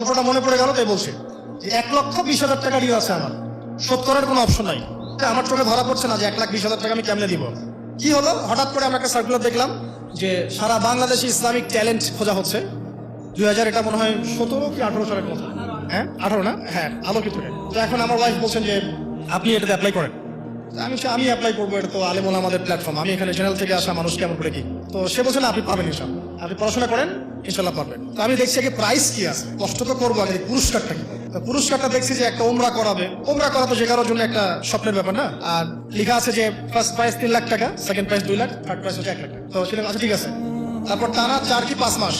গল্পটা মনে পড়ে গেল তাই বলছি যে 1,20,000 টাকা ঋণ আছে আমার, শোধ করার কোনো অপশন নাই। আমার চোখে ধরা পড়ছে না যে 1,20,000 টাকা আমি কেমনে দিব। কি হলো, হঠাৎ করে আমরা একটা সার্কুলার দেখলাম যে সারা বাংলাদেশে ইসলামিক ট্যালেন্ট খোঁজা হচ্ছে। 2000 এটা মনে হয় 17 কি 18 সালের মতো, হ্যাঁ 18 না, হ্যাঁ আলোকিত। তো এখন আমার ওয়াইফ বলছেন যে আপনি এটাতে অ্যাপ্লাই করেন। আমি অ্যাপ্লাই করবো, এটা তো আলেমুল আমাদের প্ল্যাটফর্ম, আমি এখানে চ্যানেল থেকে আসা মানুষ কেমন করে কি। তো সে বলছেন আপনি পাবেন ইনশাল্লাহ, আপনি পড়াশোনা করেন ইনশাল্লাহ পারবেন। তো আমি দেখছি আগে প্রাইস কি আছে, কষ্ট তো করবো আগে পুরস্কারটা কি। তো পুরস্কারটা দেখছি যে একটা ওমরা করাবে। ওমরা করা তো যে কারোর জন্য একটা স্বপ্নের ব্যাপার না। আর লেখা আছে যে ফার্স্ট প্রাইস 3 লাখ টাকা, second prize 2 lakh, third price হচ্ছে 1 লাখ টাকা। তো সেটা আচ্ছা ঠিক আছে। তারপর টানা 4 কি 5 মাস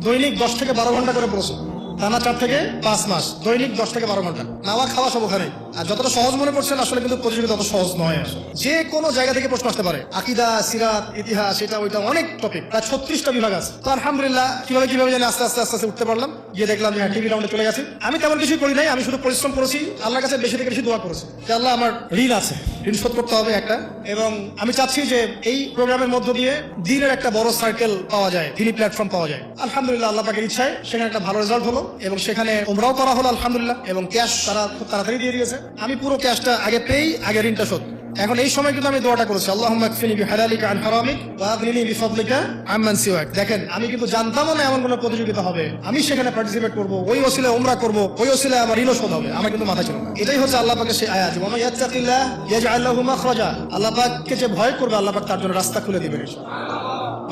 দৈনিক 10 থেকে 12 ঘন্টা করে পড়ছে। টানা 4 থেকে 5 মাস দৈনিক 10 থেকে 12 ঘন্টা, নাওয়া খাওয়া সব ওখানে। আর যতটা সহজ মনে করছেন আসলে কিন্তু প্রতিযোগিতা তত সহজ নয়। যে কোনো জায়গা থেকে প্রশ্ন আসতে পারে, আকিদা, সিরাত, ইতিহাস, এটা ওইটা অনেক টপিক, প্রায় 36টা বিভাগ আছে। তো আলহামদুলিল্লাহ কিভাবে জানি আস্তে আস্তে উঠতে পারলাম। গিয়ে দেখলাম যে টিভি রাউন্ডে চলে গেছি। আমি তেমন কিছুই করি নাই, আমি শুধু পরিশ্রম করেছি, আল্লাহর কাছে বেশি থেকে বেশি দোয়া করেছি যে আল্লাহ আমার ঋণ আছে, ঋণ শোধ করতে হবে একটা। এবং আমি চাচ্ছি যে এই প্রোগ্রামের মধ্য দিয়ে দিনের একটা বড় সার্কেল পাওয়া যায়, দিনী প্ল্যাটফর্ম পাওয়া যায়। আলহামদুলিল্লাহ আল্লাহ পাকের ইচ্ছায় সেখানে একটা ভালো রেজাল্ট হলো এবং সেখানে উমরাও করা হলো আলহামদুলিল্লাহ। এবং ক্যাশ তারা খুব তাড়াতাড়ি দিয়ে দিয়েছে। আমি পুরো ক্যাশটা আগে পেয়েই আগে ঋণটা শোধ। এখন এই সময় কিন্তু আমি দোয়াটা করেছি, আল্লাহুম্মা কফিনি বিহালালিকা আন হারামিক ওয়া আগনিনি বিফাদলিকা আম্মান সিওয়াক। দেখেন আমি কিন্তু জানতামও না এমন কোনো প্রতিযোগিতা হবে, আমি সেখানে পার্টিসিপেট করব, ওই ওসিলায় উমরা করব, ওই ওসিলায় আমার ঋণও শোধ হবে, আমার কিন্তু মাথা ছিল না। এটাই হচ্ছে আল্লাহ পাকের সেই আয়াত, ওয়া মান ইয়াত্তাকিল্লাহ ইয়াজআল লাহু মাখরাজা। আল্লাহ পাককে যে ভয় করবে আল্লাহ পাক তার জন্য রাস্তা খুলে দিবেন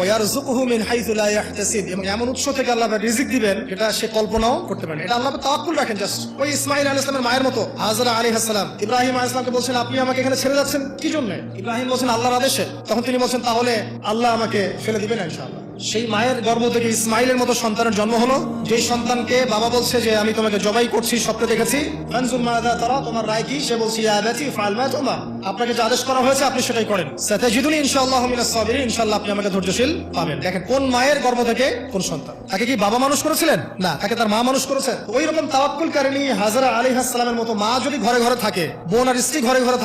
ওয়ারযুকুহু মিন হাইথু লা ইয়াহতাসিব। এবং এমন উৎস থেকে আল্লাহ পাক রিজিক দিবেন যেটা সে কল্পনাও করতে পারে না। এটা আল্লাহ পাক তাওয়াক্কুল রাখেন। জাস্ট ওই ইসমাঈল আলাইহিস সালামের মায়ের মতো হাজরা আলাইহিস সালাম ইব্রাহিম আলাইহিস সালামকে বলছেন আপনি আমাকে এখানে ছেড়ে যাচ্ছেন কি জন্য? ইব্রাহিম বলছেন আল্লাহর আদেশে। তখন তিনি বলছেন তাহলে আল্লাহ আমাকে ফেলে দিবেন ইনশাআল্লাহ। সেই মায়ের গর্ভ থেকে ইসমাইলের মতো সন্তানের জন্ম হলো, যেই সন্তানকে বাবা বলছে যে আমি তোমাকে জবাই করছি, স্বপ্নে দেখেছি, ফানজুর মাযা তারা, তোমার রায় কি? সে বলছে ইয়া আবাতি ফাআল মা তুমা, আপনাকে যে আদেশ করা হয়েছে আপনি সেটাই করেন, সাতাজিদুনি ইনশাআল্লাহু মিনাস সাবিরিন, ইনশাআল্লাহ আপনি আমাকে ধৈর্যশীল পাবেন। দেখেন কোন মায়ের গর্ভ থেকে কোন সন্তান। তাকে কি বাবা মানুষ করেছিলেন? না, তাকে তার মা মানুষ করেছেন। ওই রকম তাওয়াক্কুলকারিনী হাজরা আলাইহিস সালামের মতো মা যদি ঘরে ঘরে থাকে, বোন আর স্ত্রী ঘরে ঘরে থাকে,